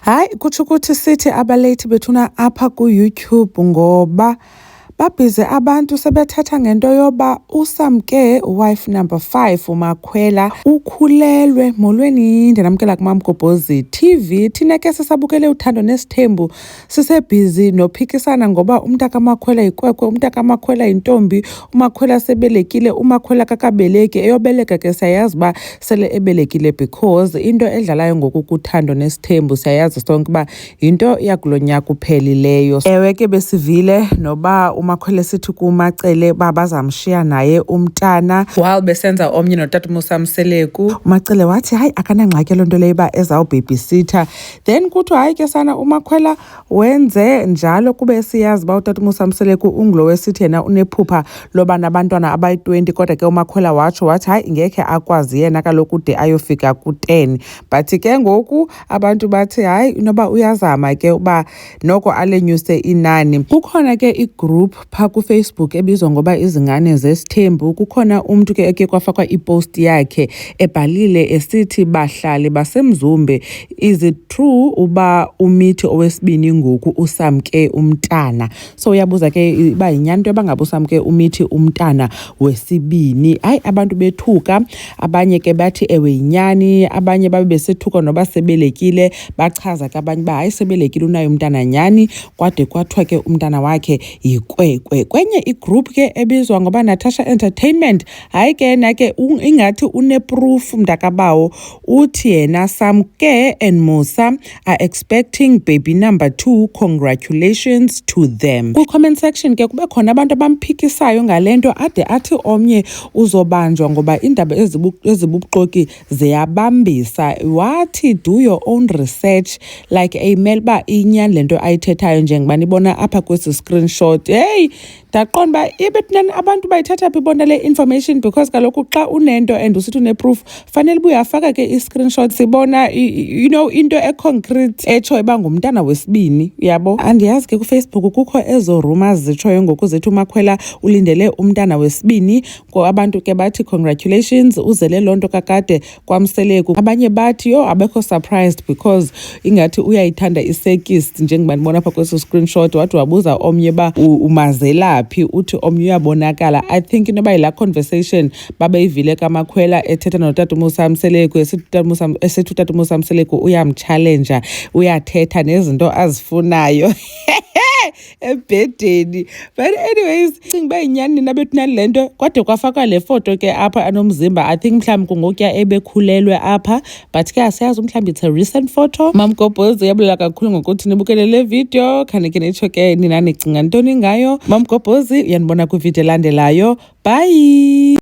Hayi, kutsho ukuthi sithi abalethi bethuna apha ku-YouTube ngoba babhizi abantu sebethetha ngento yoba uSamke, wife number 5 uMakhwela, ukhulelwe. Molweni, ndinamkela kuMamgobhozi TV. Thina ke sisabukele uthando nesithembu sisebhizi nophikisana ngoba umntakamakhwela yikwekwe, umntakamakhwela yintombi, uMakhwela sebelekile, uMakhwela kakabeleki. Eyobeleka ke siyayazi uba sele ebelekile because into edlalayo ngoku kuthando nesithembu siyayazi sonke uba yinto yakulo nyaka uphelileyo. Ewe ke besivile noba uMakhwela sithi kuMacele uba bazamshiya naye umntana while besenza omnye notata uMsamseleku. uMacele wathi hayi akanangxaki loo nto leyo uba ezawubhebhisitha. Then kuthiwa hayi ke sana uMakhwela wenze njalo kube siyazi uba utata uMsamseleku ungulo wesithi yena unephupha loba nabantwana abayi-20 kodwa ke uMakhwela wathi hayi ngekhe akwazi yena kaloku ude ayofika ku-10. But ke ngoku abantu bathi hayi inoba uyazama ke uba noko alenyuse inani. Kukhona ke igroup phaa kuFacebook ebizwa ngoba izingane zesithembu. Kukhona umntu ke eke kwafakwa ipost yakhe ebhalile esithi bahlali baseMzumbe, is it true uba umithi owesibini ngoku uSamke umntana? So uyabuza ke uba yinyani into yoba uSamke umithi umntana wesibini. Hayi abantu bethuka, abanye ke bathi ewe yinyani, abanye babe besethuka noba sebelekile, bachaza ke abanye uba hayi sebelekile unayo umntana nyani kwade kwathiwa ke umntana wakhe yikwekwe. Kwenye igroup ke ebizwa ngoba Natasha Entertainment, hayi ke yena ke ingathi uneproof mntakabawo, uthi yena Samke and Musa are expecting baby number 2, congratulations to them. Ku-comment section ke kube khona abantu abamphikisayo ngale nto ade athi omnye uzobanjwa ngoba iindaba ezibubuxoki ziyabambisa. Wathi do your own research, like email uba inyani le nto ayithethayo njengoba nibona apha kwesi screenshot. Hey, ndaqonda uba ibethunani abantu bayithatha phi bona le information because kaloku xa unento and usithi une-proof fanele uba uyafaka ke i-screenshot sibona into e-concrete etsho uba ngumntana wesibini, yabo. Andiyazi ke kuFacebook kukho ezo rumors zitshoyo ngoku zithi uMakhwela ulindele umntana wesibini. Abantu ke bathi congratulations, uzele loo nto kakade kwaMseleku. Abanye bathi abekho surprised because ingathi uyayithanda isekisi njengoba ndibona apha kwesi screenshot. Wathi wabuza omnye uba umazela phi, uthi omnye uyabonakala. I think inoba yilaa conversation babeyivile kaMakhwela ethetha notata uMsamseleku esithi utata uMsamseleku uyamchallenja, uyathetha nezinto azifunayo ebhedeni. But anyways, cinga uba yinyani nina bethunani le nto kodwa kwafakwa le foto ke apha anomzimba. I think mhlawumbi kungokuya ebekhulelwe apha, but ke asiyazi mhlawumbi it's a recent photo. Mamgobhozi uyabulela kakhulu ngokuthi nibukele le video. Khanike nitsho ke nina nicinga ntoni ngayo. Mamgobhozi uyanibona kwivideo elandelayo. Bye.